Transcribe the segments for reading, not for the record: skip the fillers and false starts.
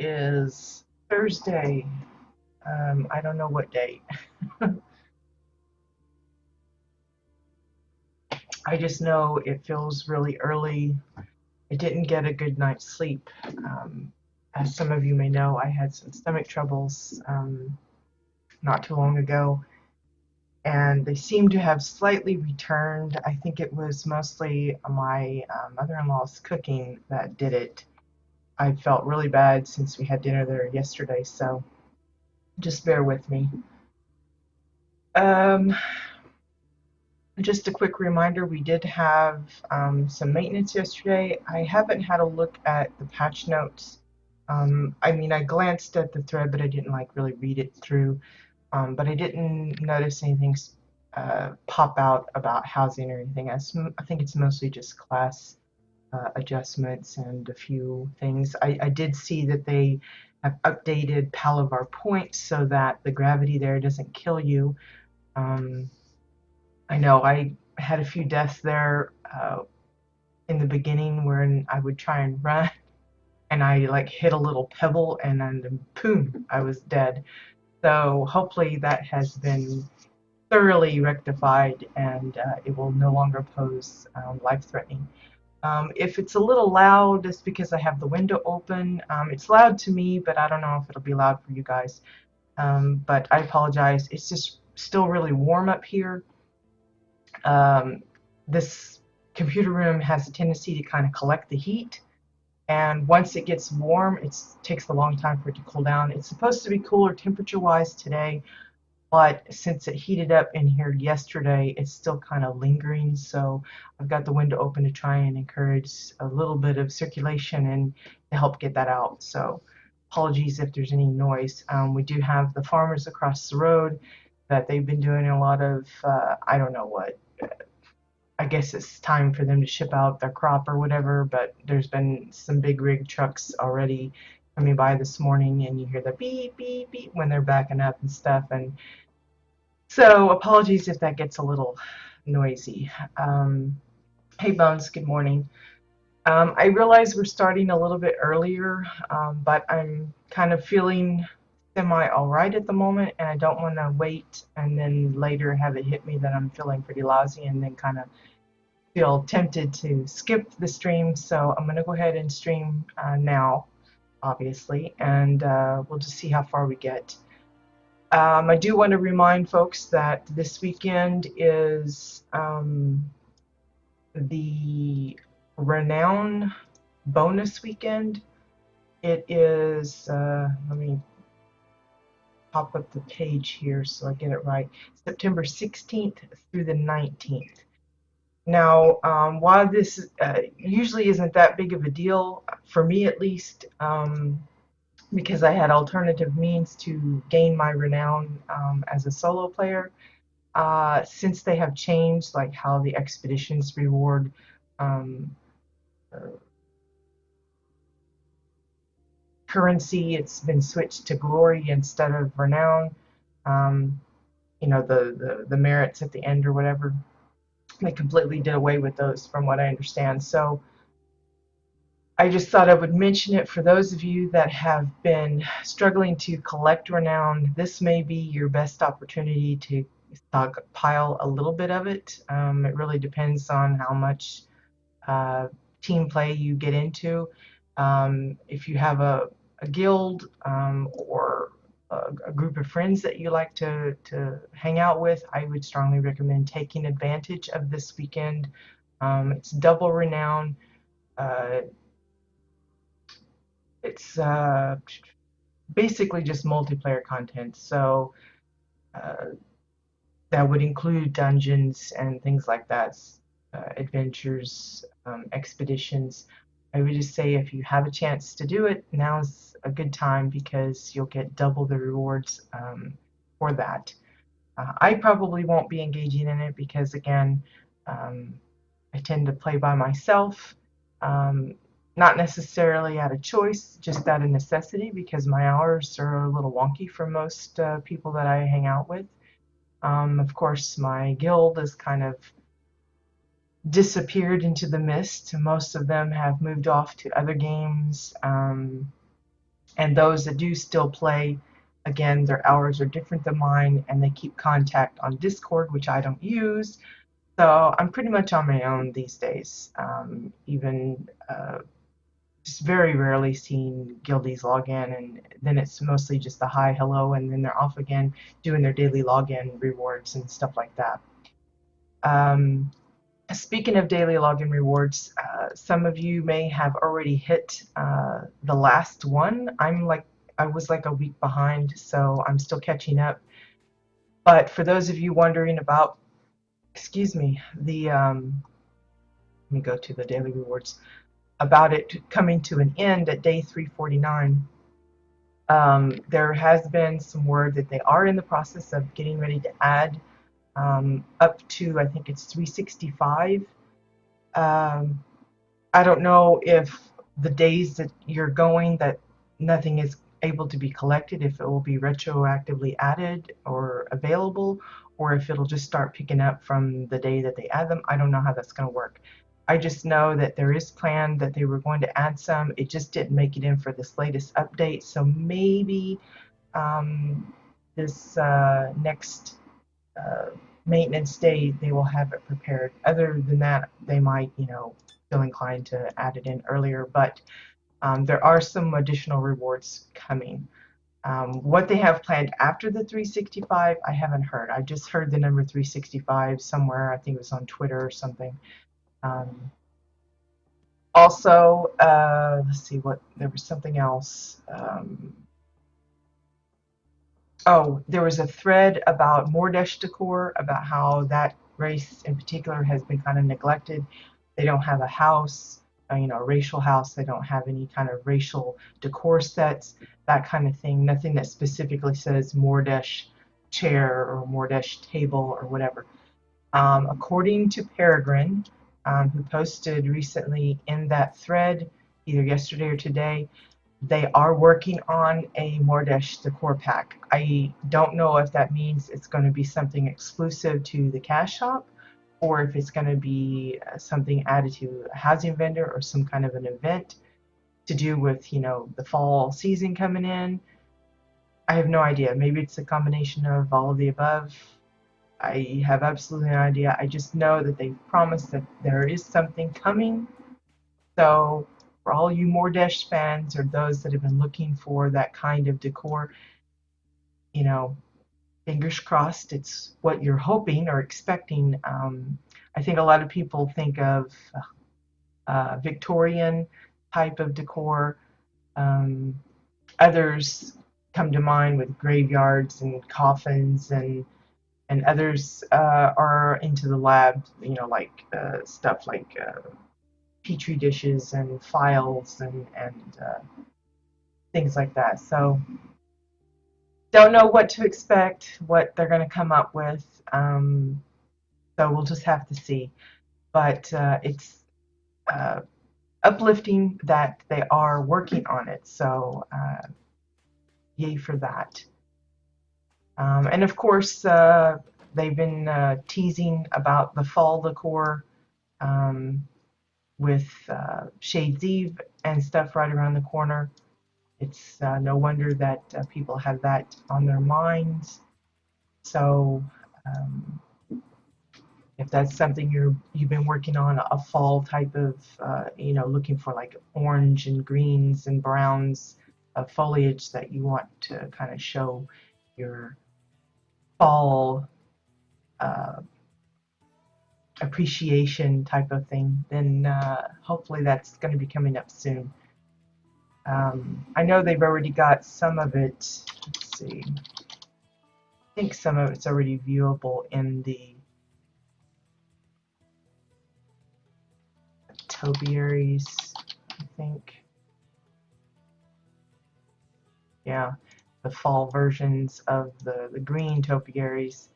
is Thursday. I don't know what date. I just know it feels really early. I didn't get a good night's sleep. As some of you may know, I had some stomach troubles not too long ago, and they seem to have slightly returned. I think it was mostly my mother-in-law's cooking that did it. I felt really bad since we had dinner there yesterday, so just bear with me. Um, just a quick reminder, we did have some maintenance yesterday. I haven't had a look at the patch notes. I mean, I glanced at the thread, but I didn't like really read it through. But I didn't notice anything pop out about housing or anything. I think it's mostly just class adjustments and a few things. I did see that they have updated Palavar Point so that the gravity there doesn't kill you. I know I had a few deaths there in the beginning when I would try and run and I like hit a little pebble and then boom, I was dead. So hopefully that has been thoroughly rectified and it will no longer pose life-threatening. If it's a little loud, it's because I have the window open. It's loud to me, but I don't know if it'll be loud for you guys. But I apologize. It's just still really warm up here. This computer room has a tendency to kind of collect the heat. And once it gets warm, it takes a long time for it to cool down. It's supposed to be cooler temperature-wise today, but since it heated up in here yesterday, it's still kind of lingering. So I've got the window open to try and encourage a little bit of circulation and to help get that out. So apologies if there's any noise. We do have the farmers across the road that they've been doing a lot of, I don't know what, I guess it's time for them to ship out their crop or whatever, but there's been some big rig trucks already coming by this morning and you hear the beep, beep, beep when they're backing up and stuff. And so apologies if that gets a little noisy. Hey Bones, good morning. I realize we're starting a little bit earlier, but I'm kind of feeling semi all right at the moment, and I don't want to wait and then later have it hit me that I'm feeling pretty lousy and then kind of feel tempted to skip the stream. So I'm going to go ahead and stream now, obviously, and we'll just see how far we get. I do want to remind folks that this weekend is the Renown bonus weekend. It is, let me pop up the page here so I get it right, September 16th through the 19th. Now, while this usually isn't that big of a deal, for me at least, because I had alternative means to gain my renown as a solo player, since they have changed like how the expeditions reward currency, it's been switched to glory instead of renown. You know, the merits at the end or whatever. They completely did away with those from what I understand. So I just thought I would mention it for those of you that have been struggling to collect renown. This may be your best opportunity to stockpile a little bit of it. It really depends on how much team play you get into. If you have a guild or a group of friends that you like to hang out with, I would strongly recommend taking advantage of this weekend. It's double renown. It's basically just multiplayer content, so that would include dungeons and things like that, adventures, expeditions. I would just say if you have a chance to do it, now's a good time because you'll get double the rewards for that. I probably won't be engaging in it because, again, I tend to play by myself, not necessarily out of choice, just out of necessity because my hours are a little wonky for most people that I hang out with. Of course, my guild is kind of disappeared into the mist. Most of them have moved off to other games. And those that do still play, again, their hours are different than mine, and they keep contact on Discord, which I don't use. So I'm pretty much on my own these days. Even just very rarely seen guildies log in, and then it's mostly just a hi, hello, and then they're off again doing their daily login rewards and stuff like that. Um, Speaking of daily login rewards, some of you may have already hit the last one. I was like a week behind, so I'm still catching up. But for those of you wondering about, excuse me, let me go to the daily rewards, about it coming to an end at day 349. There has been some word that they are in the process of getting ready to add up to, I think it's 365. Um, I don't know if the days that you're going that nothing is able to be collected, if it will be retroactively added or available, or if it'll just start picking up from the day that they add them. I don't know how that's going to work. I just know that there is planned that they were going to add some. It just didn't make it in for this latest update. So maybe this next uh, maintenance day they will have it prepared. Other than that, they might, feel inclined to add it in earlier. But there are some additional rewards coming. What they have planned after the 365, I haven't heard. I just heard the number 365 somewhere. I think it was on Twitter or something. Um, Also, let's see what there was something else. Oh, there was a thread about Mordesh decor, about how that race in particular has been kind of neglected. They don't have a house, a racial house. They don't have any kind of racial decor sets, that kind of thing. Nothing that specifically says Mordesh chair or Mordesh table or whatever. According to Peregrine, who posted recently in that thread, either yesterday or today, they are working on a Mordesh decor pack. I don't know if that means it's going to be something exclusive to the cash shop, or if it's going to be something added to a housing vendor or some kind of an event to do with, the fall season coming in. I have no idea. Maybe it's a combination of all of the above. I have absolutely no idea. I just know that they've promised that there is something coming. So for all you Mordesh fans or those that have been looking for that kind of decor, you know, fingers crossed it's what you're hoping or expecting. I think a lot of people think of Victorian type of decor. Um, Others come to mind with graveyards and coffins, and others are into the lab, like stuff like petri dishes and files and things like that. So don't know what to expect, what they're going to come up with. So we'll just have to see. But it's uh, uplifting that they are working on it. So yay for that. And of course, they've been teasing about the fall decor with Shades Eve and stuff right around the corner. It's no wonder that people have that on their minds. So if that's something you've been working on, a fall type of, looking for like orange and greens and browns of foliage that you want to kind of show your fall appreciation type of thing, then hopefully that's going to be coming up soon. I know they've already got some of it. Let's see. I think some of it's already viewable in the topiaries, I think. Yeah, the fall versions of the green topiaries.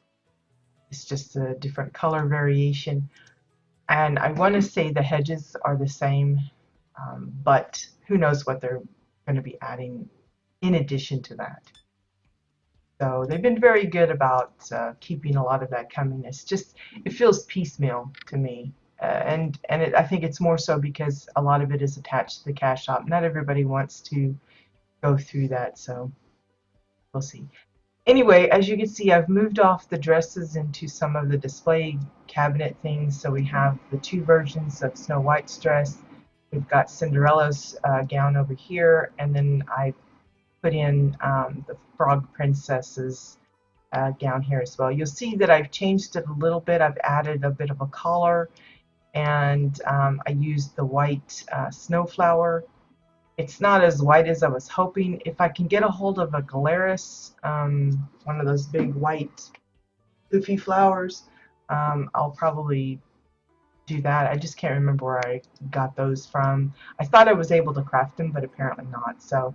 It's just a different color variation. And I want to say the hedges are the same, but who knows what they're going to be adding in addition to that. So they've been very good about keeping a lot of that coming. It feels piecemeal to me. I think it's more so because a lot of it is attached to the cash shop. Not everybody wants to go through that, so we'll see. Anyway, as you can see, I've moved off the dresses into some of the display cabinet things. So we have the two versions of Snow White's dress. We've got Cinderella's gown over here, and then I put in the Frog Princess's gown here as well. You'll see that I've changed it a little bit. I've added a bit of a collar, and I used the white snowflower. It's not as white as I was hoping. If I can get a hold of a Galeris, one of those big white poofy flowers, I'll probably do that. I just can't remember where I got those from. I thought I was able to craft them, but apparently not. So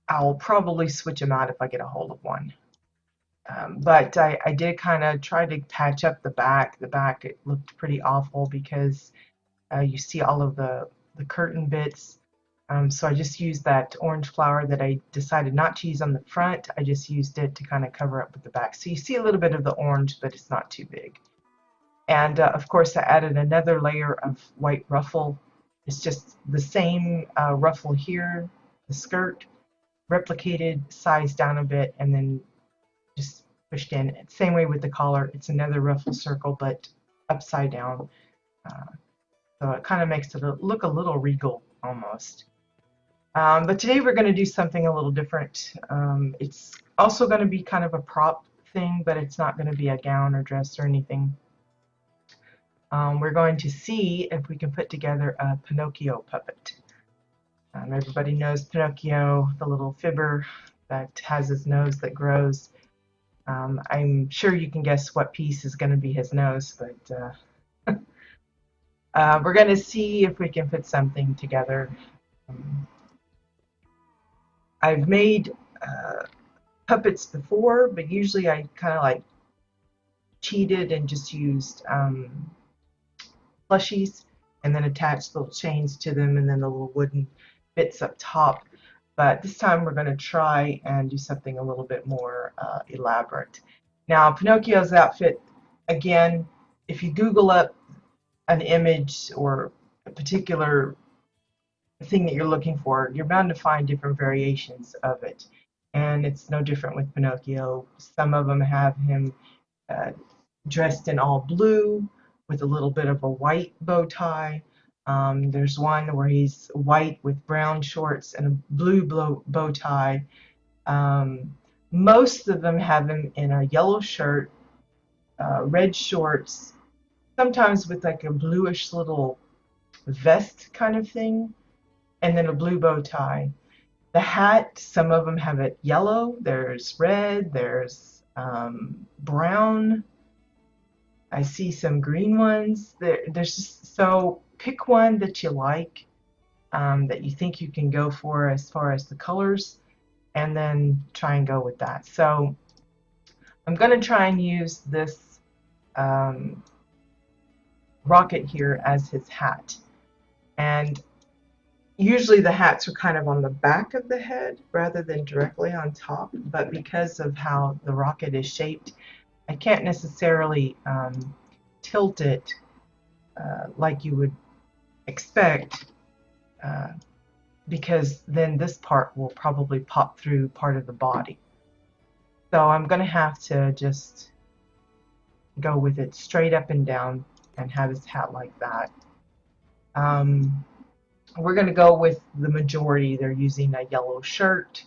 I'll probably switch them out if I get a hold of one. But I did kind of try to patch up the back. The back, it looked pretty awful because you see all of the curtain bits. So I just used that orange flower that I decided not to use on the front. I just used it to kind of cover up with the back. So you see a little bit of the orange, but it's not too big. And of course I added another layer of white ruffle. It's just the same ruffle here, the skirt, replicated, sized down a bit, and then just pushed in. Same way with the collar. It's another ruffle circle, but upside down. So it kind of makes it look a little regal almost. But today we're going to do something a little different. It's also going to be kind of a prop thing, but it's not going to be a gown or dress or anything. We're going to see if we can put together a Pinocchio puppet. Everybody knows Pinocchio, the little fibber that has his nose that grows. I'm sure you can guess what piece is going to be his nose, but we're going to see if we can put something together. I've made puppets before, but usually I kind of like cheated and just used plushies and then attached little chains to them and then the little wooden bits up top. But this time we're going to try and do something a little bit more elaborate. Now, Pinocchio's outfit, again, if you Google up an image or a particular thing that you're looking for, you're bound to find different variations of it. And it's no different with Pinocchio. Some of them have him dressed in all blue with a little bit of a white bow tie. There's one where he's white with brown shorts and a blue bow tie. Most of them have him in a yellow shirt, red shorts, sometimes with like a bluish little vest kind of thing, and then a blue bow tie. The hat, some of them have it yellow, there's red, there's brown. I see some green ones. There's just, so pick one that you like, that you think you can go for as far as the colors, and then try and go with that. So I'm going to try and use this rocket here as his hat. And usually the hats are kind of on the back of the head rather than directly on top, but because of how the rocket is shaped, I can't necessarily tilt it like you would expect, because then this part will probably pop through part of the body. So I'm going to have to just go with it straight up and down and have his hat like that. We're going to go with the majority. They're using a yellow shirt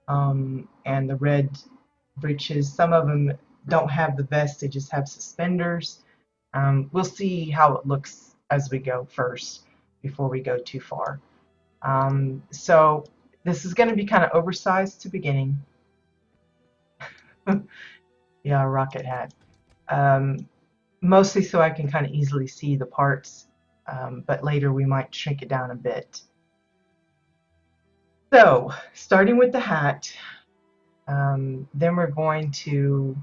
and the red breeches. Some of them don't have the vest, they just have suspenders. We'll see how it looks as we go first before we go too far. So this is going to be kind of oversized to beginning. Yeah, a rocket hat. Mostly so I can kind of easily see the parts, but later we might shrink it down a bit. So starting with the hat, then we're going to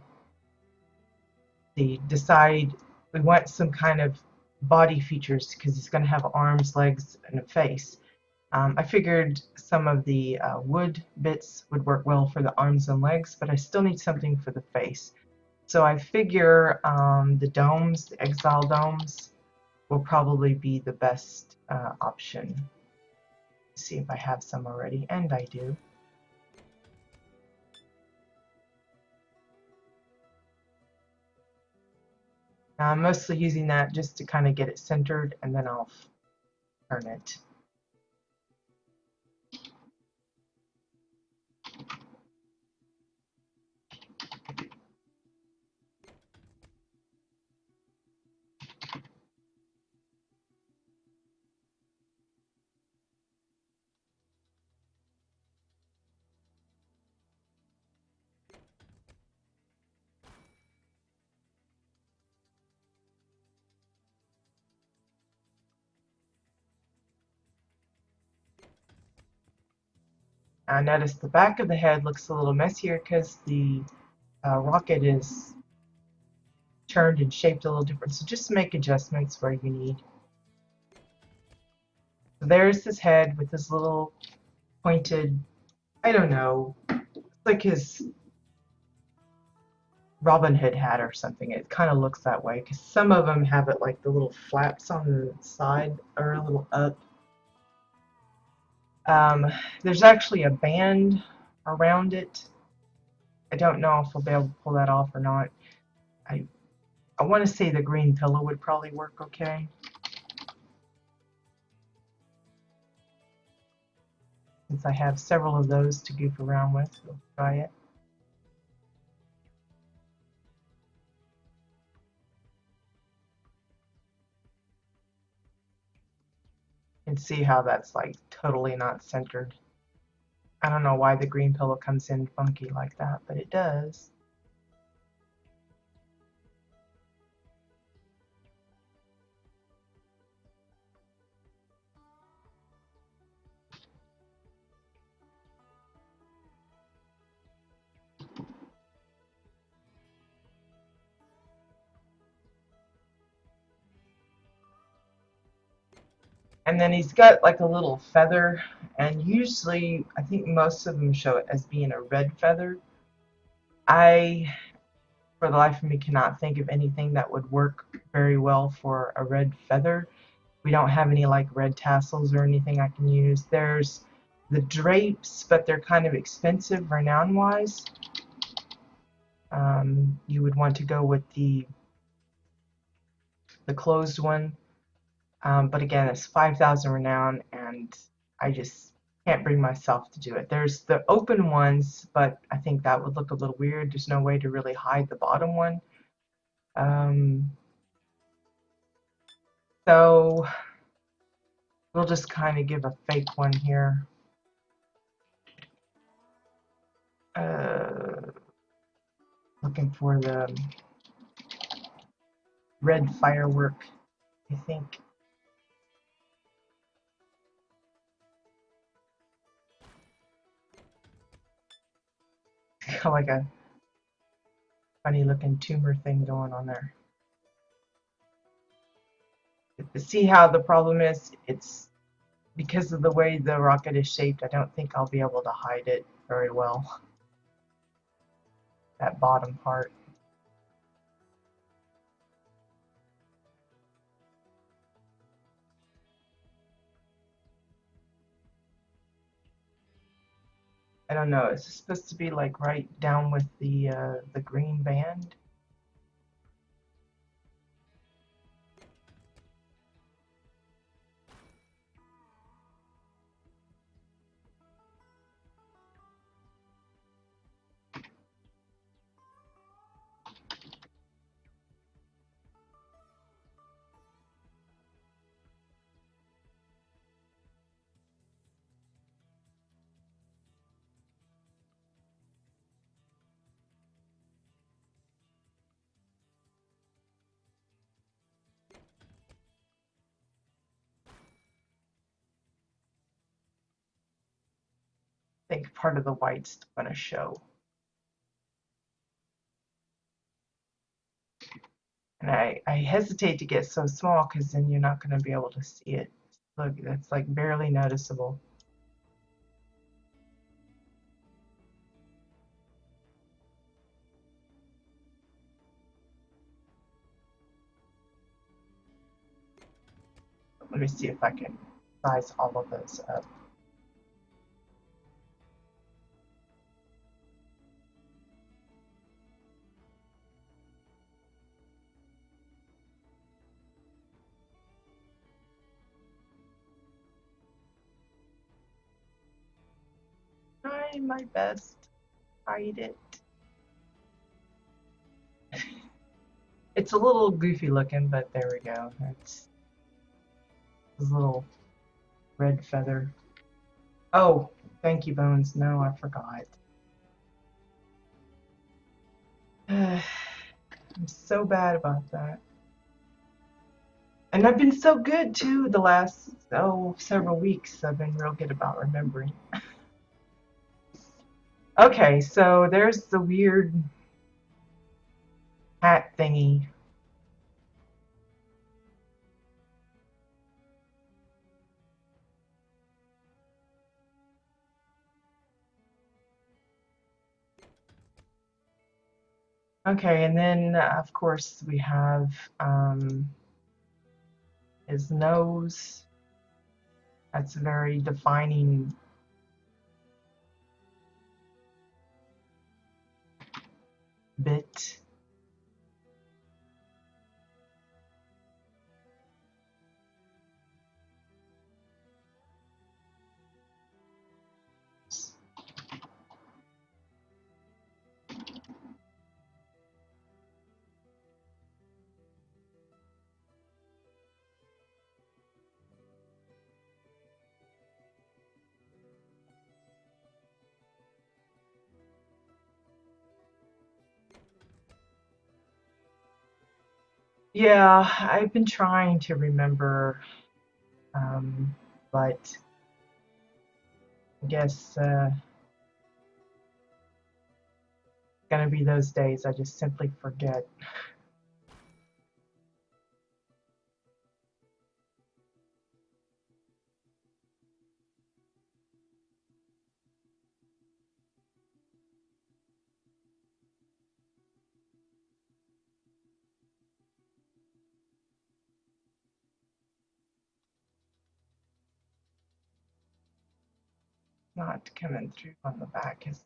decide we want some kind of body features because he's going to have arms, legs, and a face. I figured some of the wood bits would work well for the arms and legs, but I still need something for the face. So I figure the domes, the exile domes, will probably be the best option. Let's see if I have some already, and I do. Now I'm mostly using that just to kind of get it centered, and then I'll turn it. I notice the back of the head looks a little messier because the rocket is turned and shaped a little different. So just make adjustments where you need. So there's his head with this little pointed, I don't know, it's like his Robin Hood hat or something. It kind of looks that way because some of them have it like the little flaps on the side are a little up. There's actually a band around it. I don't know if I'll be able to pull that off or not. I want to say the green pillow would probably work okay. Since I have several of those to goof around with, we'll try it. And see how that's like totally not centered. I don't know why the green pillow comes in funky like that, but it does. And then he's got like a little feather, and usually I think most of them show it as being a red feather. I, for the life of me, cannot think of anything that would work very well for a red feather. We don't have any like red tassels or anything I can use. There's the drapes, but they're kind of expensive renown-wise. You would want to go with the closed one. But again, it's 5,000 renown, and I just can't bring myself to do it. There's the open ones, but I think that would look a little weird. There's no way to really hide the bottom one. So we'll just kind of give a fake one here. Looking for the red firework, I think. Got like a funny looking tumor thing going on there. See how the problem is? It's because of the way the rocket is shaped, I don't think I'll be able to hide it very well. That bottom part. I don't know. Is this supposed to be like right down with the green band? I think part of the white's going to show. And I hesitate to get so small because then you're not going to be able to see it. Look, that's like barely noticeable. Let me see if I can size all of those up. Try my best. Hide it. It's a little goofy looking, but there we go. It's this little red feather. Oh, thank you, Bones. No, I forgot. I'm so bad about that. And I've been so good too the last several weeks. I've been real good about remembering. Okay, so there's the weird hat thingy. Okay, and then of course we have his nose. That's a very defining bit. Yeah, I've been trying to remember, but I guess gonna be those days I just simply forget. Not coming through on the back is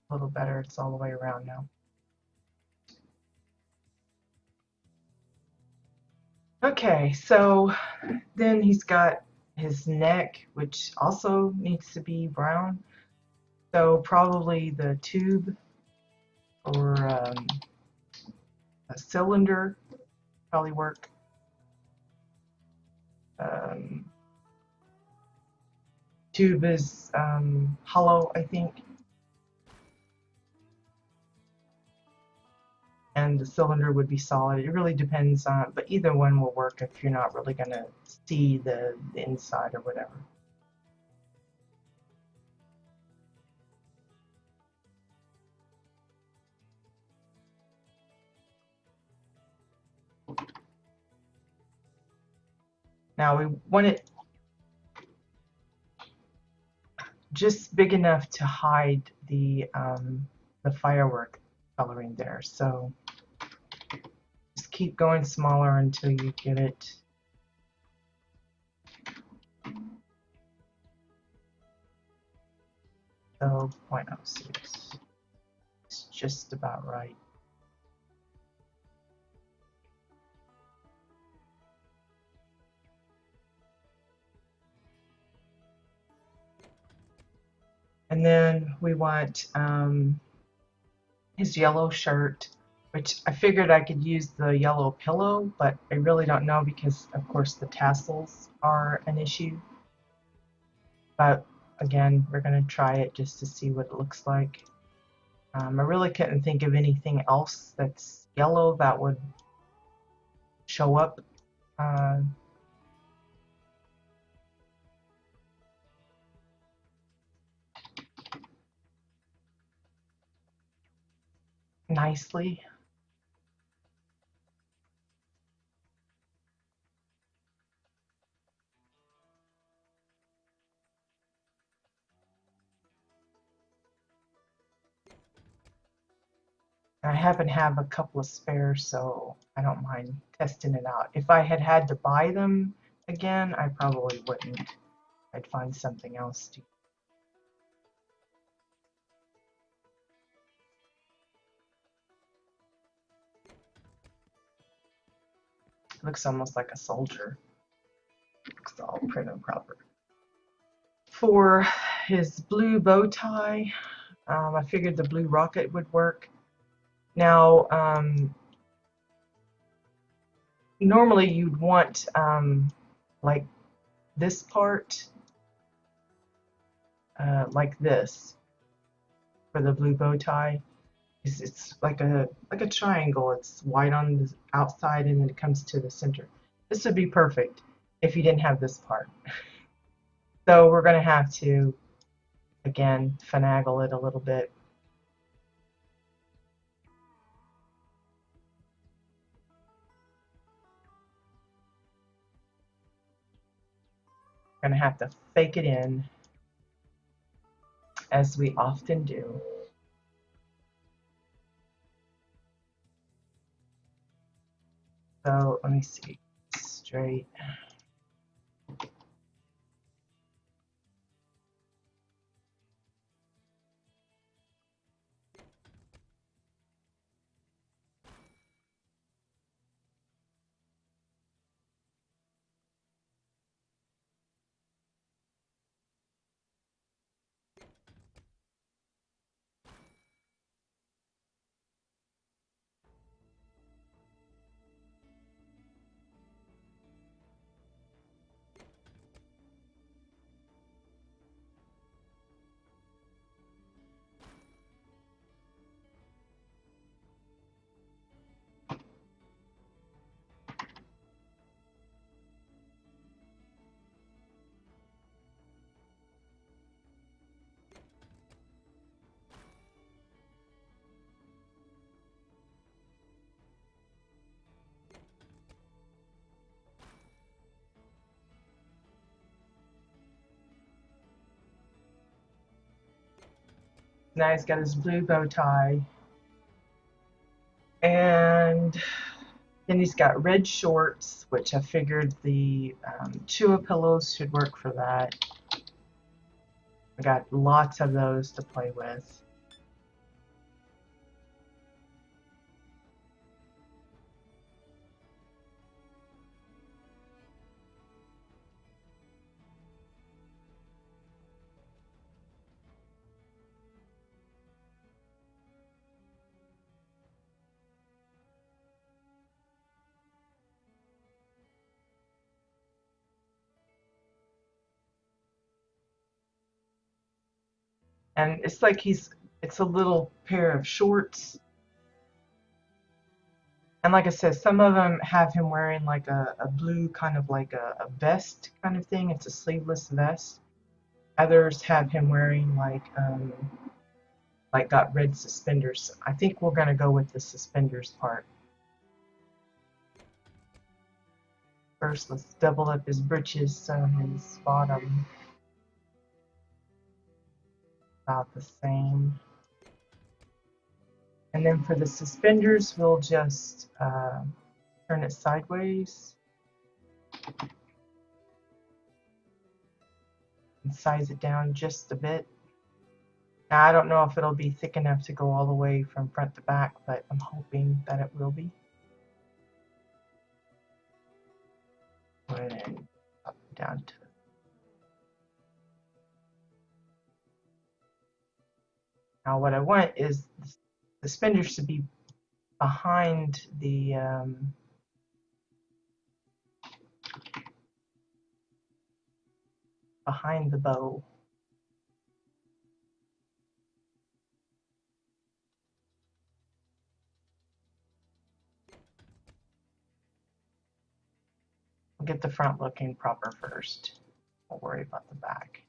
a little better. It's all the way around now. Okay, so then he's got his neck, which also needs to be brown. So probably the tube or a cylinder probably work. Tube is hollow, I think. And the cylinder would be solid. It really depends on, but either one will work if you're not really going to see the inside or whatever. Now we want it just big enough to hide the firework coloring there. So just keep going smaller until you get it. So 0.06. It's just about right. And then we want his yellow shirt, which I figured I could use the yellow pillow, but I really don't know because, of course, the tassels are an issue. But again, we're going to try it just to see what it looks like. I really couldn't think of anything else that's yellow that would show up. Nicely. I happen to have a couple of spares, so I don't mind testing it out. If I had to buy them again, I probably wouldn't. I'd find something else to. Looks almost like a soldier. Looks all prim and proper. For his blue bow tie, I figured the blue rocket would work. Now, normally you'd want like this part, like this, for the blue bow tie. It's like a triangle. It's white on the outside and then it comes to the center. This would be perfect if you didn't have this part. So we're going to have to, again, finagle it a little bit. We're going to have to fake it in, as we often do. So let me see, straight. Now he's got his blue bow tie. And then he's got red shorts, which I figured the Chua pillows should work for that. I got lots of those to play with. And it's like it's a little pair of shorts. And like I said, some of them have him wearing like a blue kind of like a vest kind of thing. It's a sleeveless vest. Others have him wearing like got red suspenders. I think we're gonna go with the suspenders part. First, let's double up his breeches so his bottom about the same. And then for the suspenders, we'll just turn it sideways and size it down just a bit. Now, I don't know if it'll be thick enough to go all the way from front to back, but I'm hoping that it will be. Go ahead and up and down to. Now, what I want is the suspenders to be behind the bow. We'll get the front looking proper first. Don't worry about the back.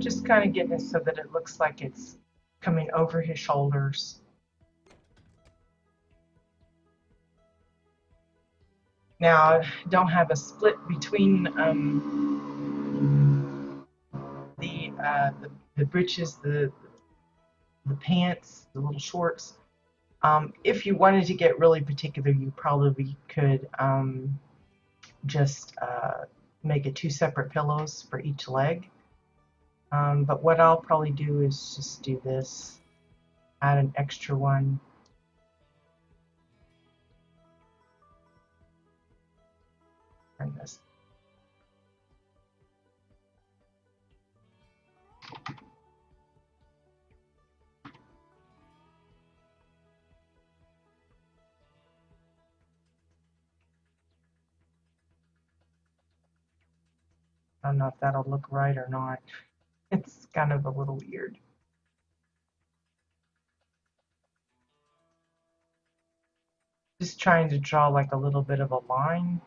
just kind of getting it so that it looks like it's coming over his shoulders. Now, don't have a split between the breeches, the pants, the little shorts. If you wanted to get really particular, you probably could just make it 2 separate pillows for each leg. But what I'll probably do is just do this, add an extra one. Turn this. I don't know if that'll look right or not. It's kind of a little weird. Just trying to draw like a little bit of a line.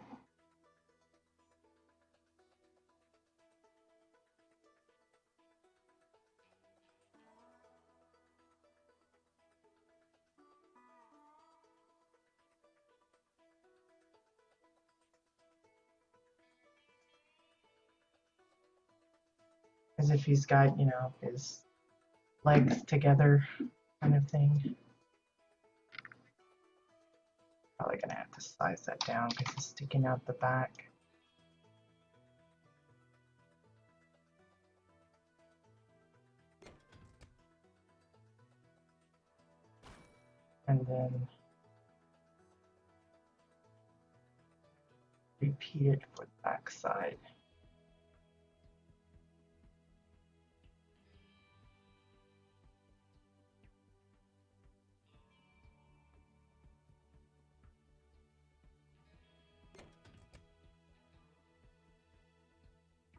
As if he's got, you know, his legs together kind of thing. Probably gonna have to size that down because it's sticking out the back. And then repeat it for the back side.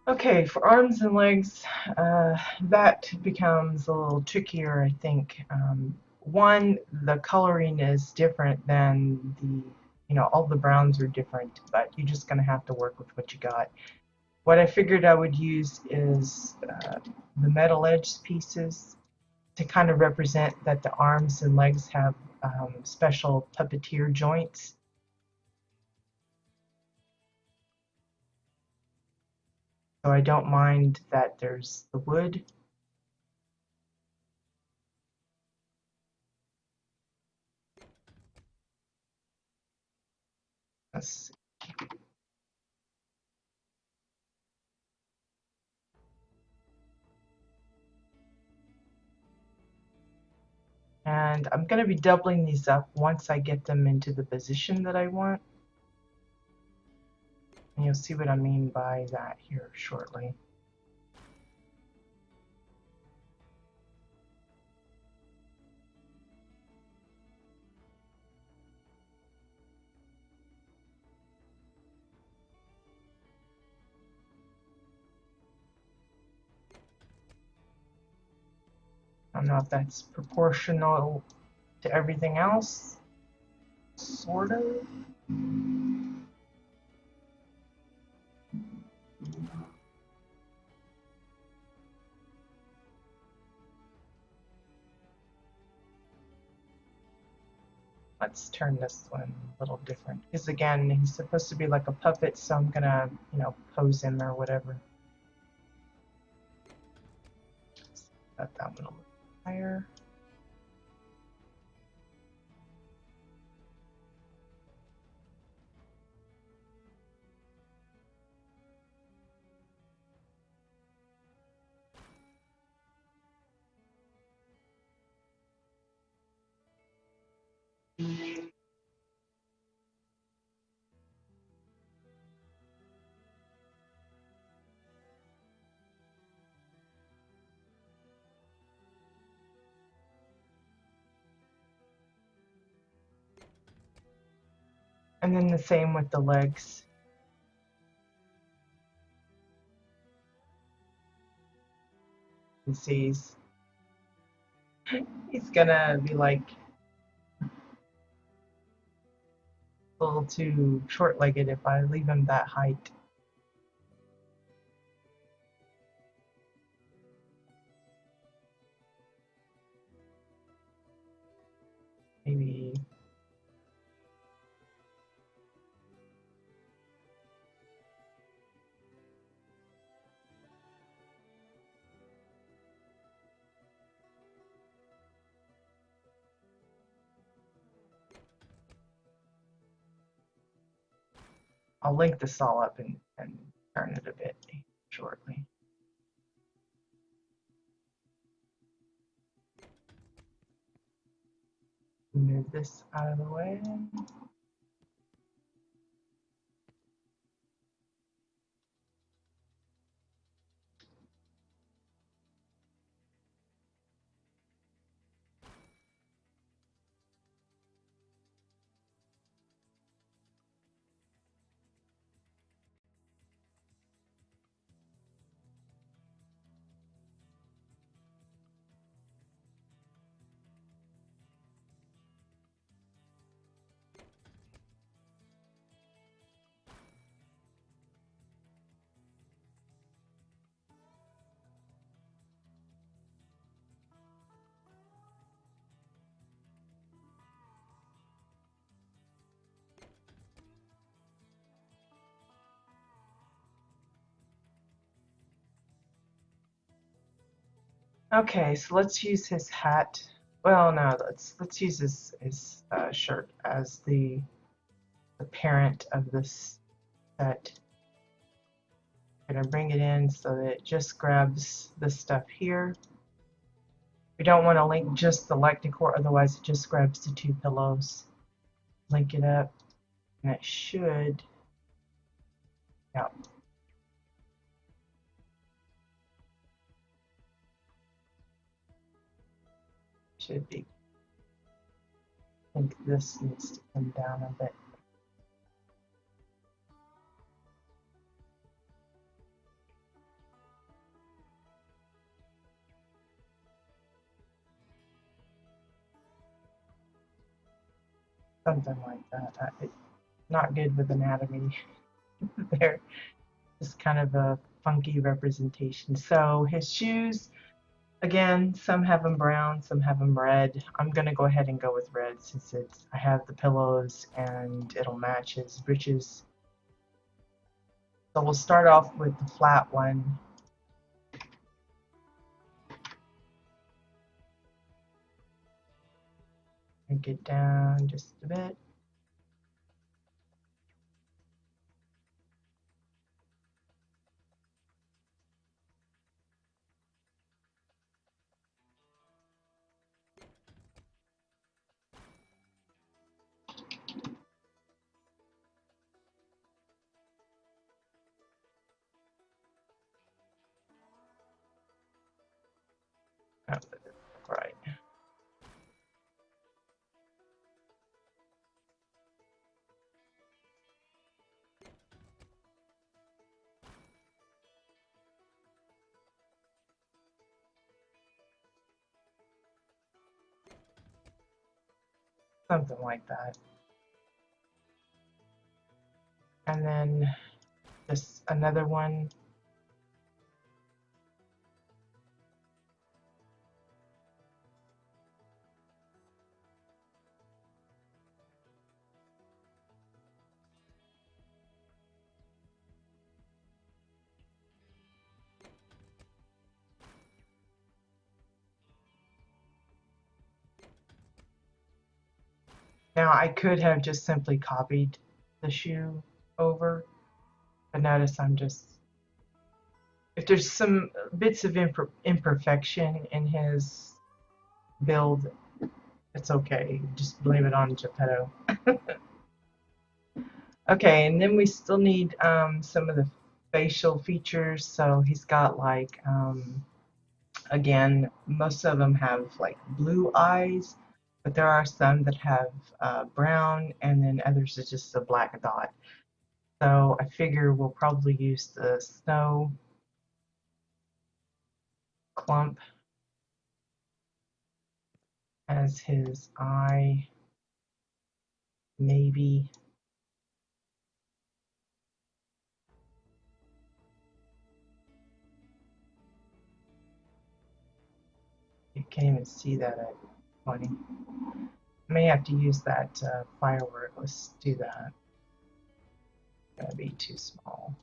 Okay, for arms and legs, that becomes a little trickier, I think. One, the coloring is different than you know, all the browns are different, but you're just going to have to work with what you got. What I figured I would use is the metal edge pieces to kind of represent that the arms and legs have special puppeteer joints. So I don't mind that there's the wood. Let's see. And I'm going to be doubling these up once I get them into the position that I want. And you'll see what I mean by that here shortly. I don't know if that's proportional to everything else. Sort of. Let's turn this one a little different. Because again, he's supposed to be like a puppet, so I'm gonna, you know, pose him or whatever. Set that one a little higher. And then the same with the legs. You see, he's gonna be like a little too short-legged if I leave him that height. I'll link this all up and turn it a bit shortly. Move this out of the way. Okay, so let's use his hat. Well, no, let's use his shirt as the parent of this set. I'm gonna bring it in so that it just grabs this stuff here. We don't want to link just the light decor, otherwise it just grabs the two pillows. Link it up, and it should. Yeah. Should be. I think this needs to come down a bit. Something like that. Not good with anatomy there. Just kind of a funky representation. So his shoes, again, some have them brown, some have them red. I'm gonna go ahead and go with red since I have the pillows and it'll match his breeches. So we'll start off with the flat one. And get down just a bit. Oh, right. Something like that. And then just another one. Now I could have just simply copied the shoe over, but notice I'm just, if there's some bits of imperfection in his build, it's okay. Just blame it on Geppetto. Okay, and then we still need some of the facial features. So he's got like, again, most of them have like blue eyes, but there are some that have brown, and then others is just a black dot. So I figure we'll probably use the snow clump as his eye, maybe. You can't even see that at 20. May have to use that firework. Let's do that. Gonna be too small.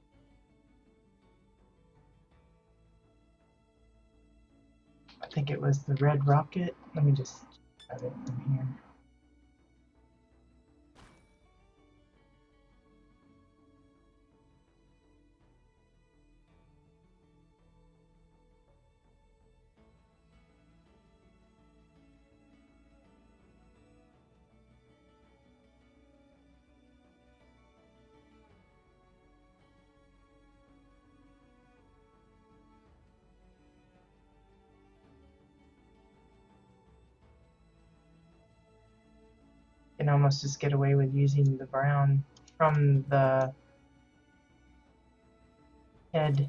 I think it was the red rocket. Let me just have it from here. can almost just get away with using the brown from the head.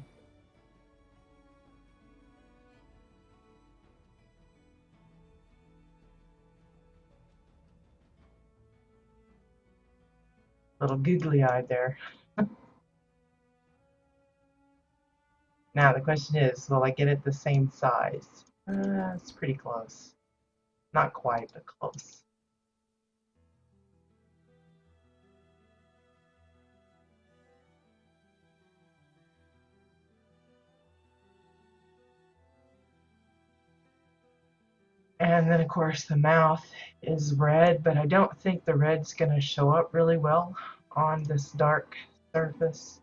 Little googly eyed there. Now the question is, will I get it the same size? It's pretty close. Not quite, but close. And then of course the mouth is red, but I don't think the red's going to show up really well on this dark surface.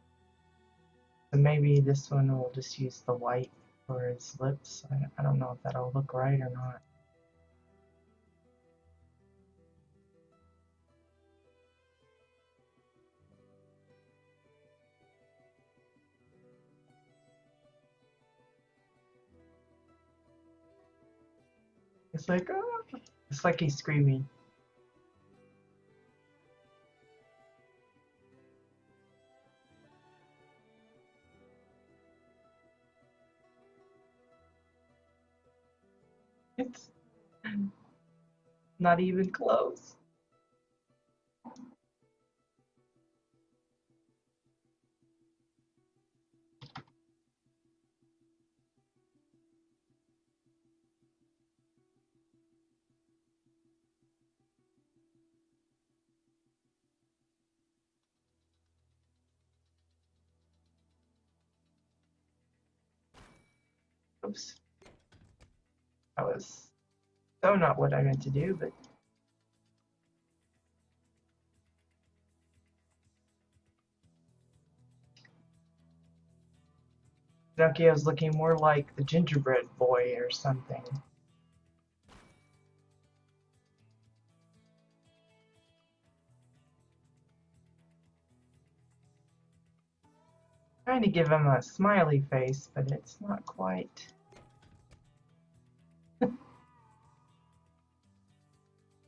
So maybe this one will just use the white for his lips. I don't know if that'll look right or not. It's like, oh, it's like he's screaming. It's not even close. Oops. That was so not what I meant to do, but Pinocchio's looking more like the gingerbread boy or something. Trying to give him a smiley face, but it's not quite.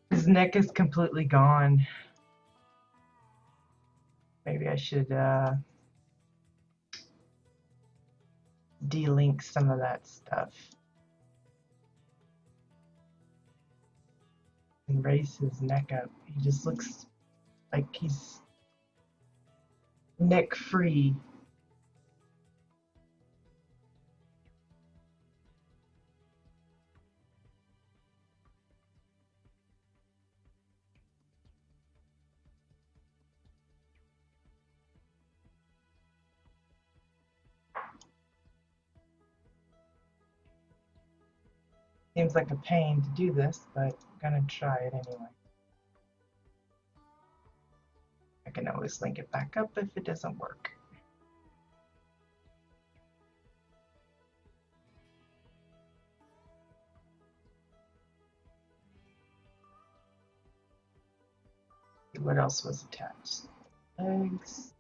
His neck is completely gone. Maybe I should delink some of that stuff and raise his neck up. He just looks like he's neck free. Seems like a pain to do this, but I'm gonna try it anyway. I can always link it back up if it doesn't work. What else was attached? Legs.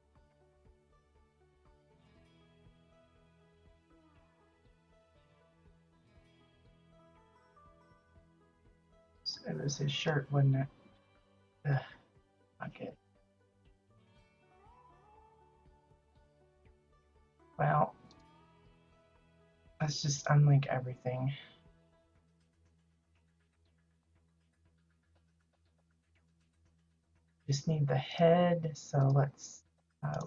So it was his shirt, wasn't it? Ugh, okay. Well, let's just unlink everything. Just need the head, so let's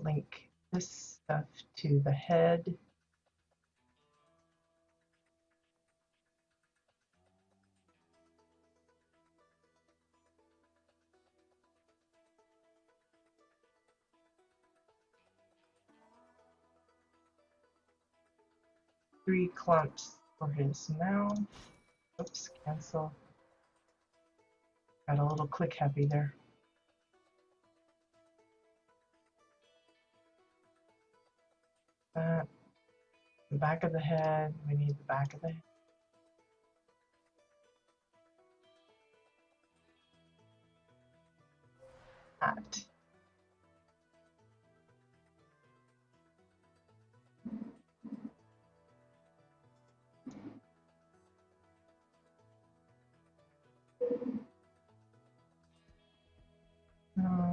link this stuff to the head. Three clumps for his mouth. Oops, cancel. Got a little click happy there. That. The back of the head. We need the back of the head. That.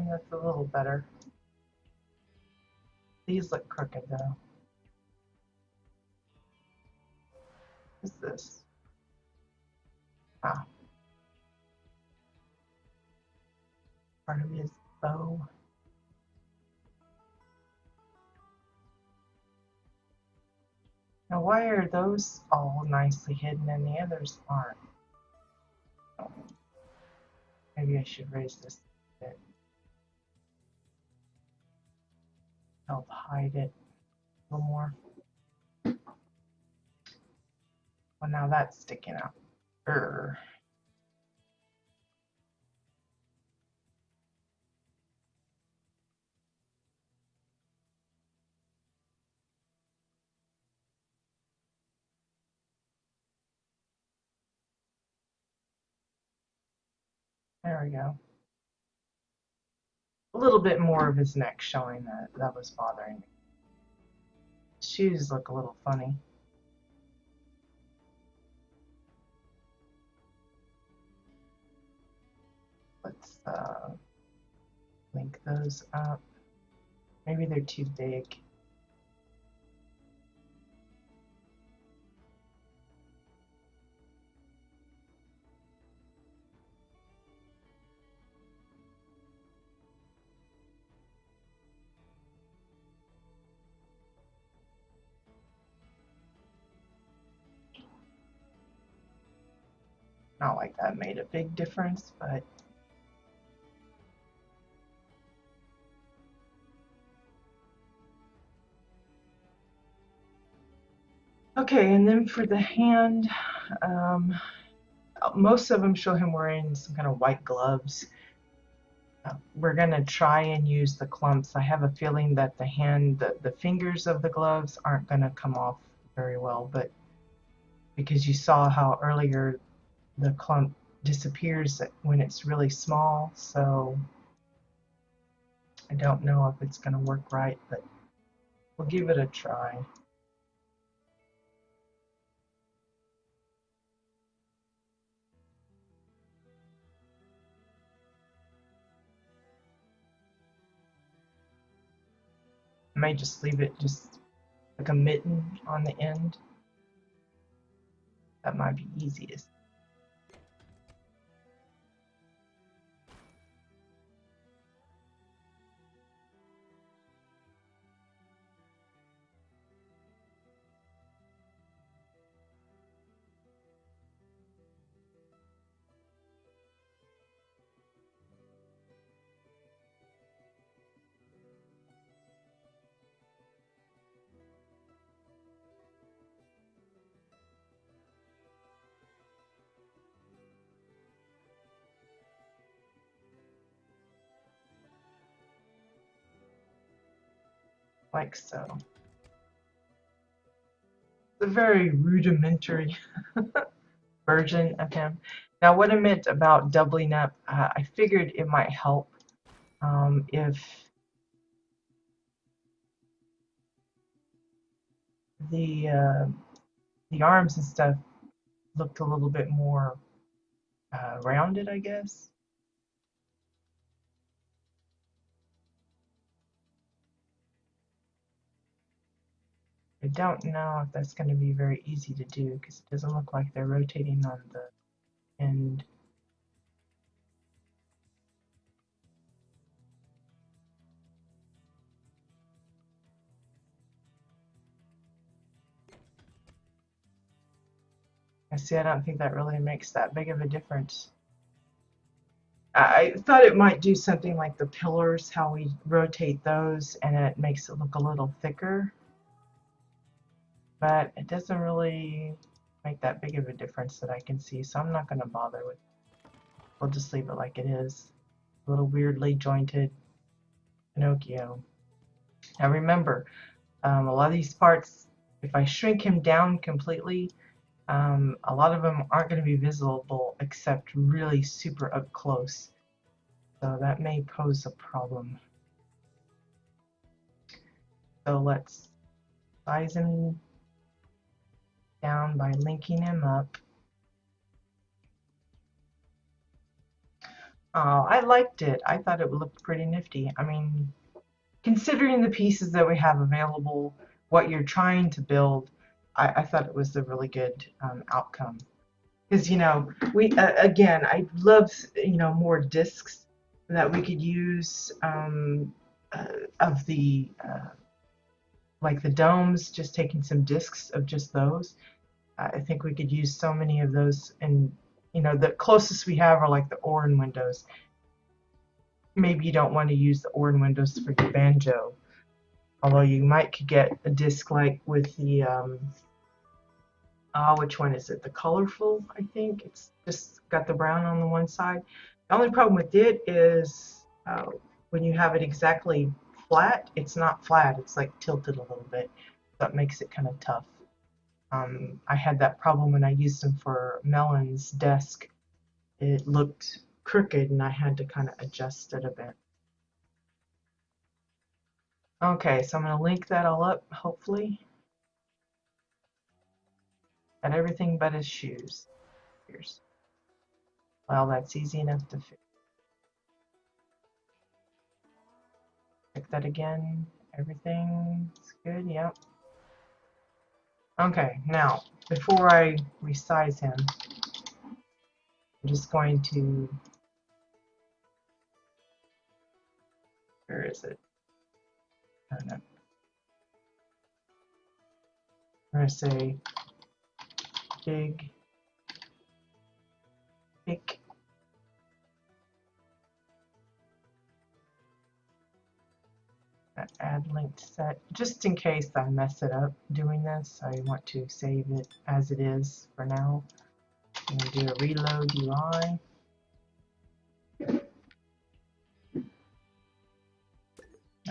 That's a little better. These look crooked though. What's this? Ah, part of his bow. Now, why are those all nicely hidden and the others aren't? Oh, maybe I should raise this a bit. Help hide it a little more. Well, now that's sticking out. Urgh. There we go. A little bit more of his neck showing that was bothering me. Shoes look a little funny. Let's link those up. Maybe they're too big. Not like that made a big difference, but okay. And then for the hand, most of them show him wearing some kind of white gloves. We're gonna try and use the clumps. I have a feeling that the fingers of the gloves aren't gonna come off very well, but because you saw how earlier the clump disappears when it's really small, so I don't know if it's gonna work right, but we'll give it a try. I may just leave it just like a mitten on the end. That might be easiest. Like so. It's a very rudimentary version of him. Now, what I meant about doubling up, I figured it might help if the arms and stuff looked a little bit more rounded, I guess. I don't know if that's going to be very easy to do because it doesn't look like they're rotating on the end. I see, I don't think that really makes that big of a difference. I thought it might do something like the pillars, how we rotate those, and it makes it look a little thicker. But it doesn't really make that big of a difference that I can see, so I'm not going to bother with it. We'll just leave it like it is. A little weirdly jointed Pinocchio. Now remember, a lot of these parts, if I shrink him down completely, a lot of them aren't going to be visible except really super up close. So that may pose a problem. So let's size him down by linking him up. I liked it. I thought it looked pretty nifty. I mean, considering the pieces that we have available, what you're trying to build, I thought it was a really good outcome. Because, we again, I love, more discs that we could use of the like the domes, just taking some discs of just those. I think we could use so many of those, and the closest we have are like the Orin windows. Maybe you don't want to use the Orin windows for your banjo, although you might could get a disc like with the which one is it? The colorful, I think. It's just got the brown on the one side. The only problem with it is when you have it exactly flat, it's not flat. It's like tilted a little bit. That makes it kind of tough. I had that problem when I used them for Melon's desk. It looked crooked and I had to kind of adjust it a bit. Okay, so I'm going to link that all up, hopefully. Got everything but his shoes. Here's. Well, that's easy enough to fix. Check that again. Everything's good, yep. Okay, now, before I resize him, I'm just going to, where is it? I don't know. I'm going to say big, pick. Add linked set, just in case I mess it up doing this. I want to save it as it is for now. I'm going to do a reload UI.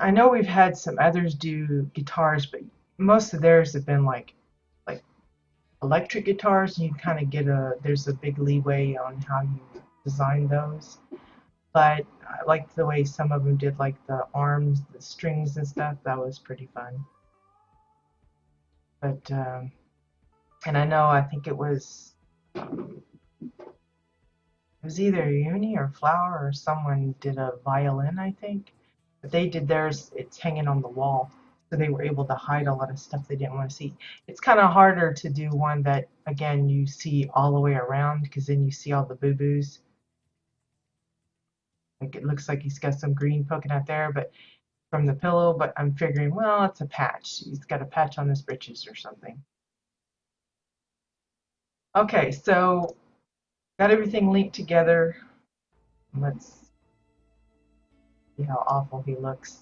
I know we've had some others do guitars, but most of theirs have been like electric guitars, and you kind of get there's a big leeway on how you design those. But I liked the way some of them did like the arms, the strings and stuff. That was pretty fun. But and I think it was either Uni or Flower or someone did a violin, I think. But they did theirs, it's hanging on the wall. So they were able to hide a lot of stuff they didn't want to see. It's kind of harder to do one that, again, you see all the way around, because then you see all the boo-boos. Like it looks like he's got some green poking out there, but from the pillow, but I'm figuring, well, it's a patch. He's got a patch on his britches or something. Okay, so got everything linked together. Let's see how awful he looks.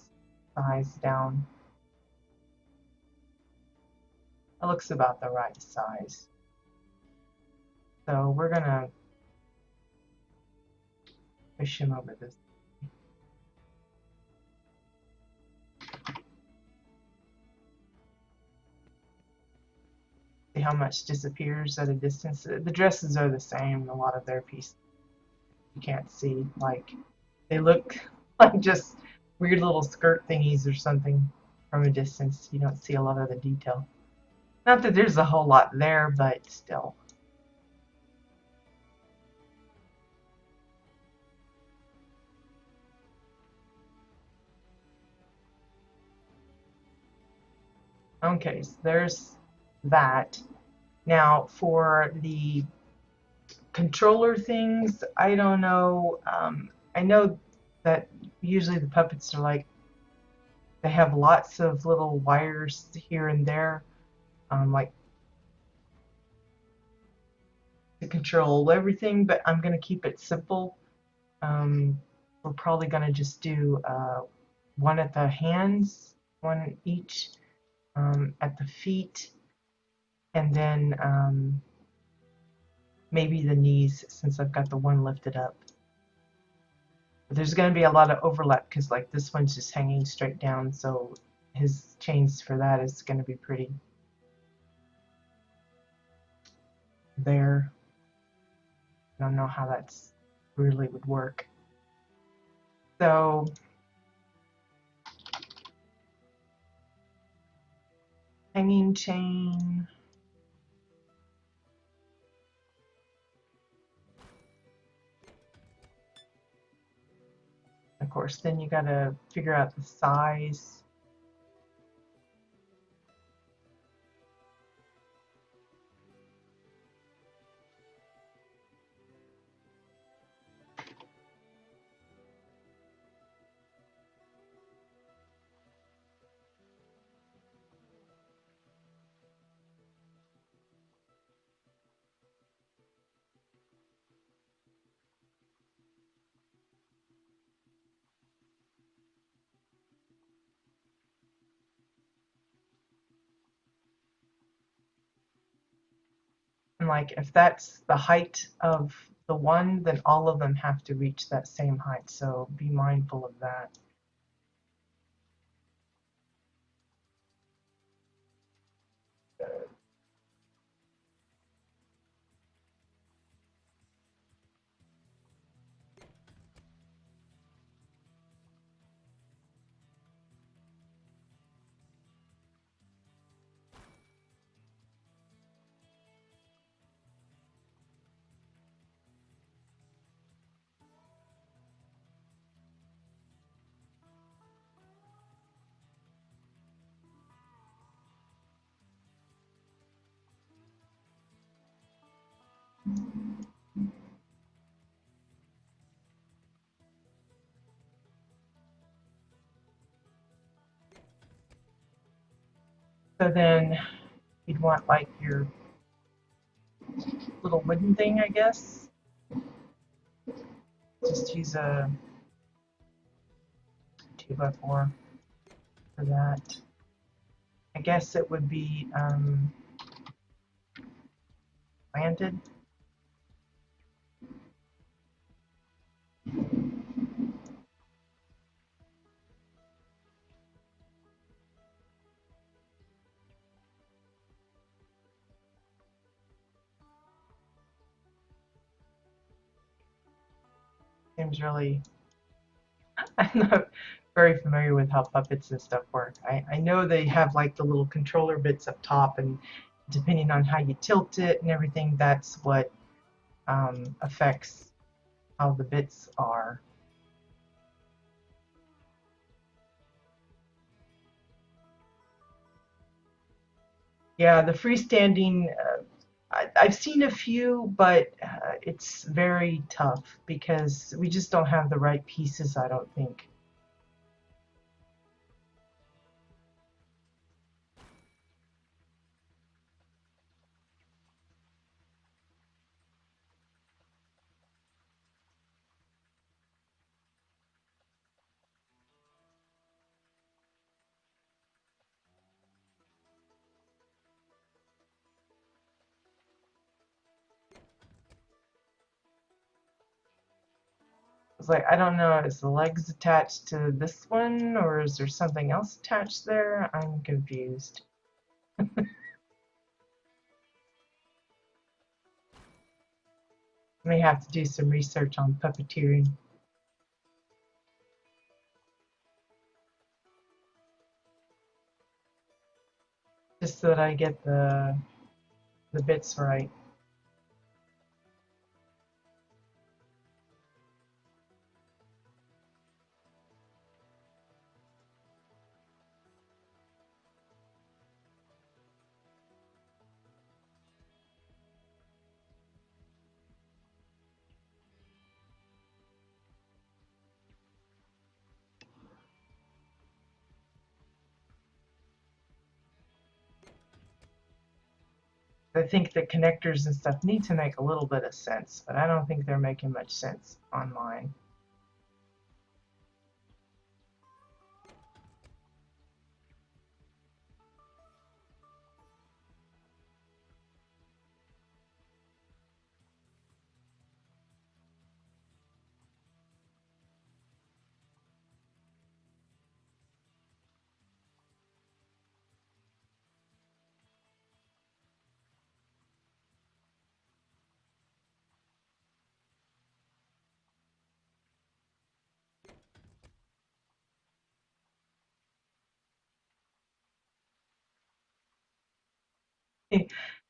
Size down. It looks about the right size. So we're gonna push him over this. See how much disappears at a distance. The dresses are the same, a lot of their pieces. You can't see, like, they look like just weird little skirt thingies or something from a distance. You don't see a lot of the detail. Not that there's a whole lot there, but still. Okay, so there's that. Now for the controller things, I don't know. I know that usually the puppets are like, they have lots of little wires here and there, like to control everything, but I'm going to keep it simple. We're probably going to just do one at the hands, one each at the feet, and then maybe the knees, since I've got the one lifted up. But there's going to be a lot of overlap because like this one's just hanging straight down, so his chains for that is going to be pretty there. I don't know how that's really would work. So hanging chain. of course, then you got to figure out the size. And like if that's the height of the one, then all of them have to reach that same height. So be mindful of that. So then you'd want like your little wooden thing, I guess. Just use a 2x4 for that. I guess it would be planted. Seems really, I'm not very familiar with how puppets and stuff work. I know they have like the little controller bits up top, and depending on how you tilt it and everything, that's what affects how the bits are. Yeah, the freestanding, I've seen a few, but it's very tough because we just don't have the right pieces, I don't think. It's like, I don't know, is the legs attached to this one or is there something else attached there? I'm confused. May have to do some research on puppeteering. Just so that I get the bits right. I think the connectors and stuff need to make a little bit of sense, but I don't think they're making much sense on mine.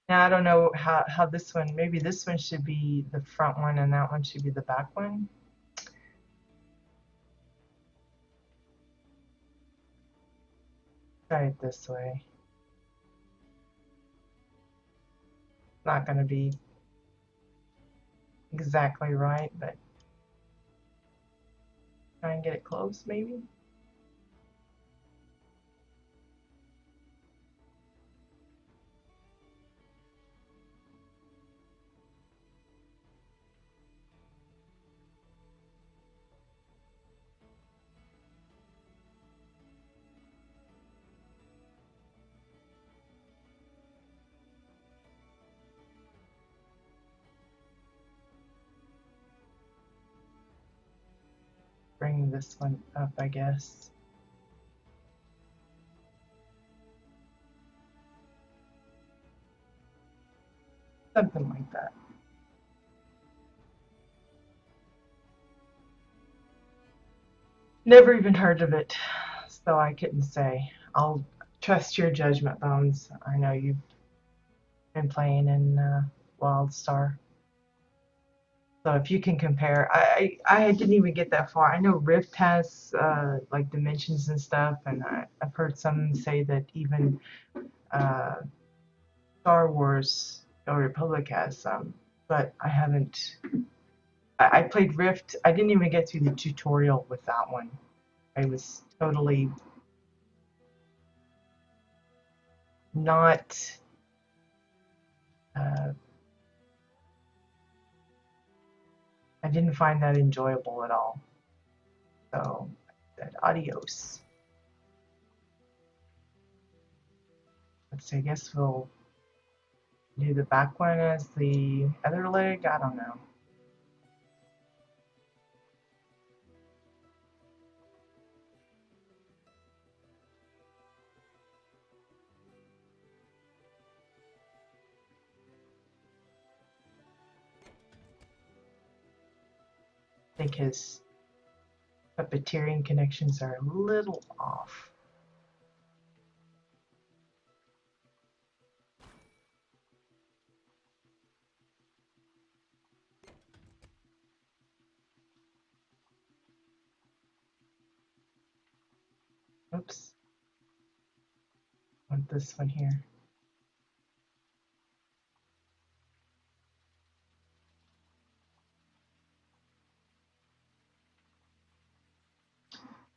Now I don't know how this one, maybe this one should be the front one and that one should be the back one. Try it this way. Not going to be exactly right, but try and get it close, maybe. Bring this one up, I guess. Something like that. Never even heard of it, so I couldn't say. I'll trust your judgment, Bones. I know you've been playing in WildStar. So if you can compare, I didn't even get that far. I know Rift has like dimensions and stuff, and I've heard some say that even uh, Star Wars or Republic has some, but I haven't. I played Rift. I didn't even get through the tutorial with that one. I was totally not. Uh, I didn't find that enjoyable at all. So, that adios. Let's see. I guess we'll do the back one as the other leg. I don't know. I think his puppeteering connections are a little off. Oops. I want this one here.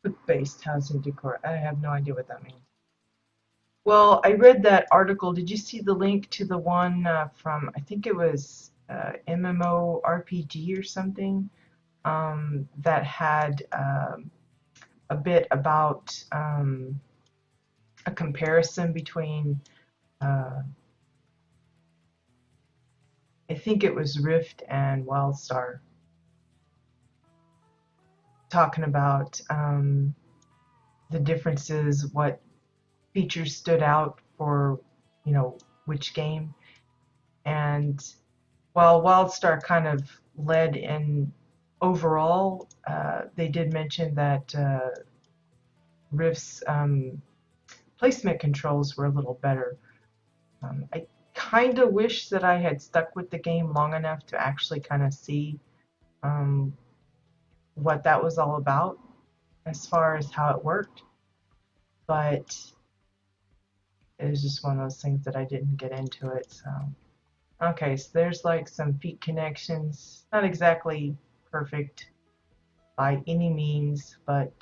Food-based housing decor. I have no idea what that means. Well, I read that article. Did you see the link to the one from, I think it was MMORPG or something, that had a bit about a comparison between, I think it was Rift and WildStar, talking about the differences, what features stood out for, which game. And while WildStar kind of led in overall, they did mention that Rift's placement controls were a little better. I kind of wish that I had stuck with the game long enough to actually kind of see um, what that was all about as far as how it worked. But it was just one of those things that I didn't get into it. So, okay, so there's like some feet connections. Not exactly perfect by any means, but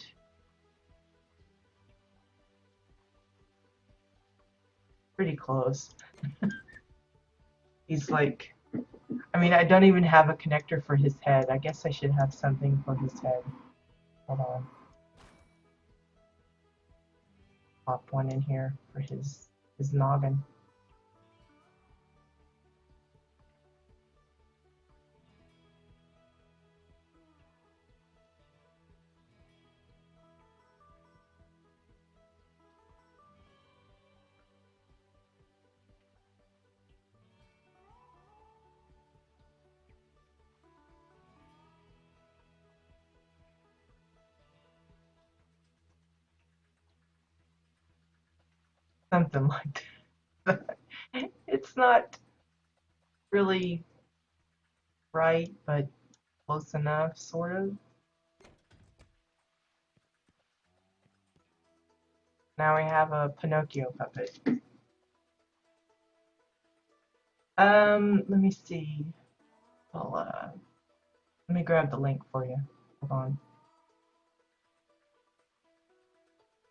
pretty close. He's like, I mean, I don't even have a connector for his head. I guess I should have something for his head. Hold on. Pop one in here for his noggin. Something like that. It's not really right, but close enough, sort of. Now we have a Pinocchio puppet. Let me see. Well, let me grab the link for you. Hold on.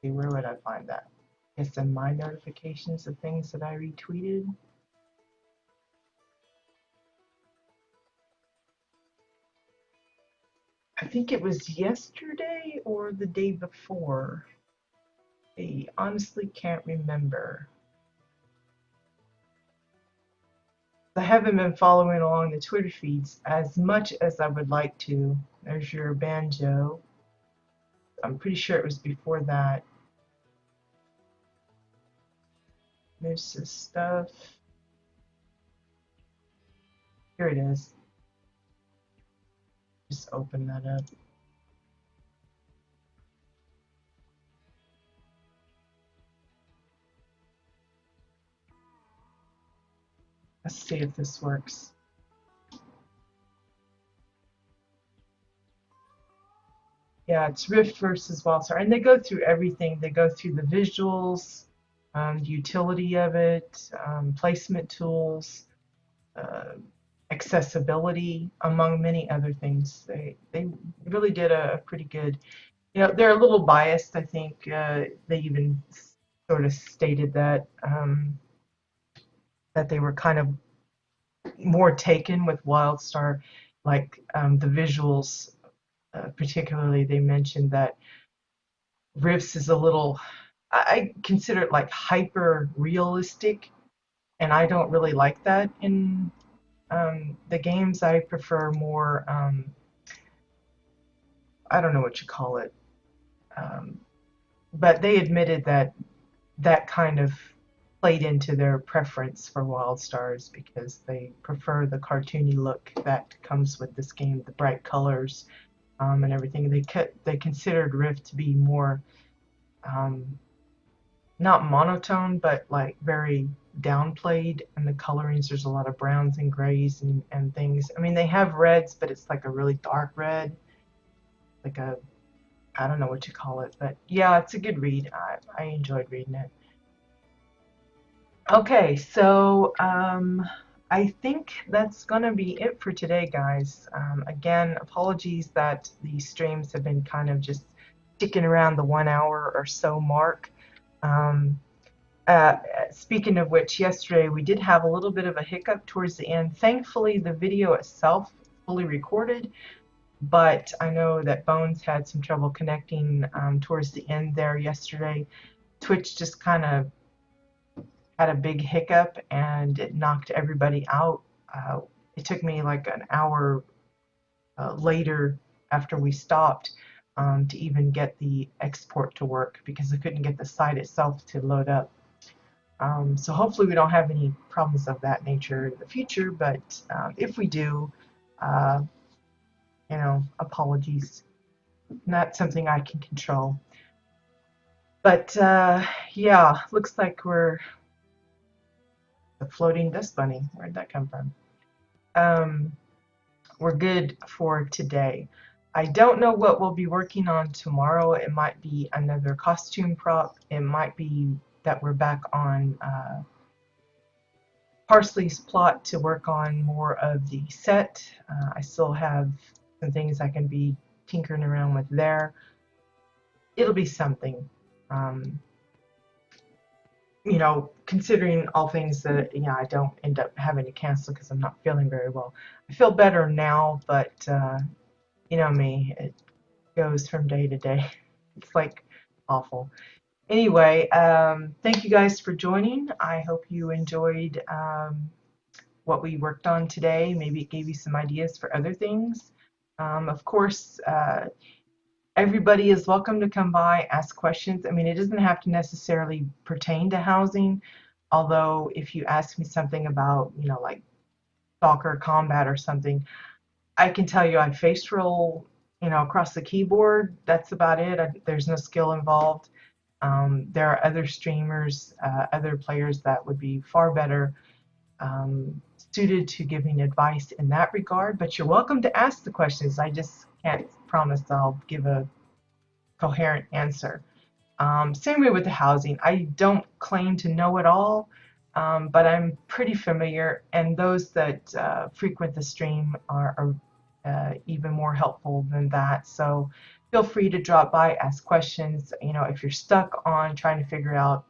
See, where would I find that? It's in my notifications of things that I retweeted. I think it was yesterday or the day before. I honestly can't remember. I haven't been following along the Twitter feeds as much as I would like to. There's your banjo. I'm pretty sure it was before that. There's this stuff. Here it is. Just open that up. Let's see if this works. Yeah, it's Rift versus WildStar, and they go through everything. They go through the visuals, the utility of it, placement tools, accessibility, among many other things. They really did a pretty good. You know, they're a little biased. I think they even sort of stated that that they were kind of more taken with WildStar, like the visuals. Particularly, they mentioned that Rifts is a little, I consider it like hyper realistic, and I don't really like that in the games. I prefer more, I don't know what you call it, um, but they admitted that that kind of played into their preference for WildStars because they prefer the cartoony look that comes with this game, the bright colors and everything. They considered Rift to be more not monotone, but like very downplayed. And the colorings, there's a lot of browns and grays and things. I mean, they have reds, but it's like a really dark red, like a, I don't know what you call it, but yeah, it's a good read. I enjoyed reading it. Okay, so I think that's gonna be it for today, guys. Again, apologies that the streams have been kind of just sticking around the 1 hour or so mark. Um, Speaking of which, yesterday we did have a little bit of a hiccup towards the end. Thankfully, the video itself fully recorded, but I know that Bones had some trouble connecting towards the end there yesterday. Twitch just kind of had a big hiccup and it knocked everybody out. It took me like an hour later after we stopped to even get the export to work because I couldn't get the site itself to load up. So hopefully we don't have any problems of that nature in the future, but if we do, you know, apologies. Not something I can control. But yeah, looks like we're the floating dust bunny. Where'd that come from? We're good for today. I don't know what we'll be working on tomorrow. It might be another costume prop. It might be that we're back on Parsley's plot to work on more of the set. I still have some things I can be tinkering around with there. It'll be something. You know, considering all things that, you know, I don't end up having to cancel because I'm not feeling very well. I feel better now, but you know me, it goes from day to day. It's like awful. Anyway, thank you guys for joining. I hope you enjoyed what we worked on today. Maybe it gave you some ideas for other things. Of course, everybody is welcome to come by, ask questions. I mean, it doesn't have to necessarily pertain to housing, although if you ask me something about, you know, like soccer combat or something, I can tell you I face roll, you know, across the keyboard. That's about it. There's no skill involved. There are other streamers, other players that would be far better suited to giving advice in that regard, but you're welcome to ask the questions. I just can't promise I'll give a coherent answer. Same way with the housing. I don't claim to know it all, but I'm pretty familiar, and those that frequent the stream are even more helpful than that. So feel free to drop by, ask questions. You know, if you're stuck on trying to figure out,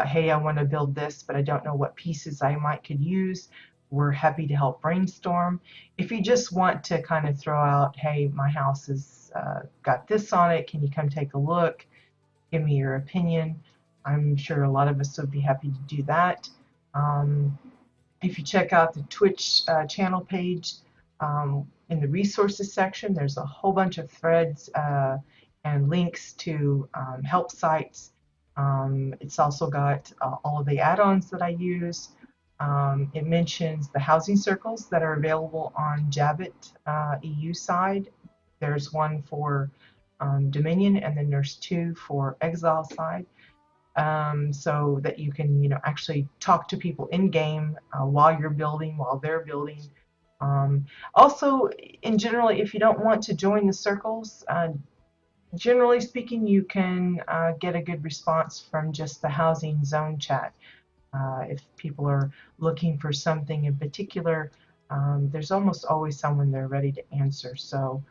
hey, I want to build this, but I don't know what pieces I might could use, we're happy to help brainstorm. If you just want to kind of throw out, hey, my house has got this on it, can you come take a look? Give me your opinion. I'm sure a lot of us would be happy to do that. Um, if you check out the Twitch channel page, in the resources section, there's a whole bunch of threads and links to help sites. It's also got all of the add-ons that I use. It mentions the housing circles that are available on Jabbit EU side. There's one for Dominion, and then there's two for Exile side, so that you can, you know, actually talk to people in game while you're building, while they're building. Also, in general, if you don't want to join the circles, generally speaking, you can get a good response from just the housing zone chat. If people are looking for something in particular, there's almost always someone there ready to answer. So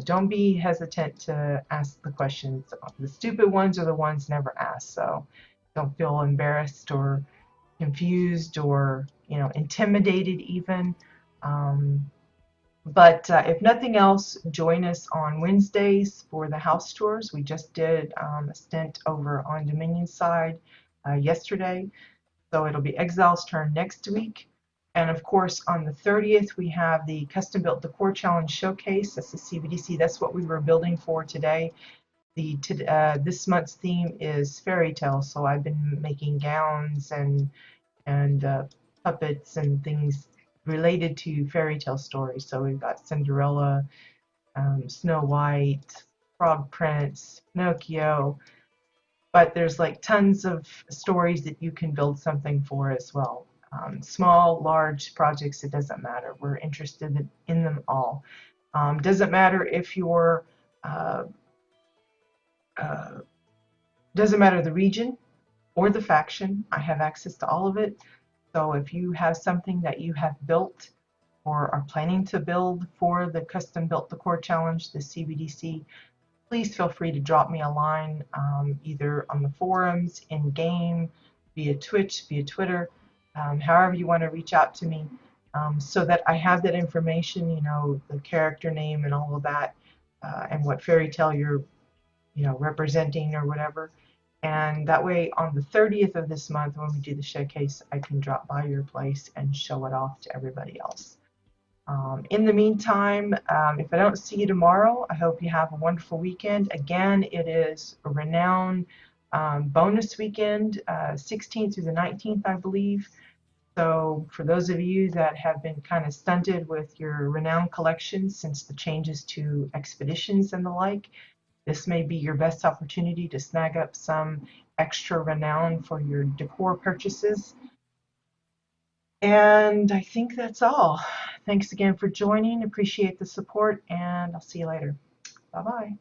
don't be hesitant to ask the questions. The stupid ones are the ones never asked. So don't feel embarrassed or confused or, you know, intimidated even. But if nothing else, join us on Wednesdays for the house tours. We just did a stint over on Dominion side yesterday. So it'll be Exile's turn next week. And of course, on the 30th, we have the Custom Built Decor Challenge Showcase. That's the CBDC. That's what we were building for today. This month's theme is fairy tale. So I've been making gowns and puppets and things related to fairy tale stories. So we've got Cinderella, Snow White, Frog Prince, Pinocchio, but there's like tons of stories that you can build something for as well. Small, large projects, it doesn't matter. We're interested in them all. Doesn't matter if you're, doesn't matter the region or the faction. I have access to all of it. So if you have something that you have built or are planning to build for the Custom Built Decor Challenge, the CBDC, please feel free to drop me a line, either on the forums, in game, via Twitch, via Twitter, however you want to reach out to me, so that I have that information, you know, the character name and all of that, and what fairy tale you're, you know, representing or whatever. And that way, on the 30th of this month, when we do the showcase, I can drop by your place and show it off to everybody else. In the meantime, if I don't see you tomorrow, I hope you have a wonderful weekend. Again, it is a Renown bonus weekend, 16th through the 19th, I believe. So for those of you that have been kind of stunted with your Renown collections since the changes to expeditions and the like, this may be your best opportunity to snag up some extra Renown for your decor purchases. And I think that's all. Thanks again for joining. Appreciate the support, and I'll see you later. Bye-bye.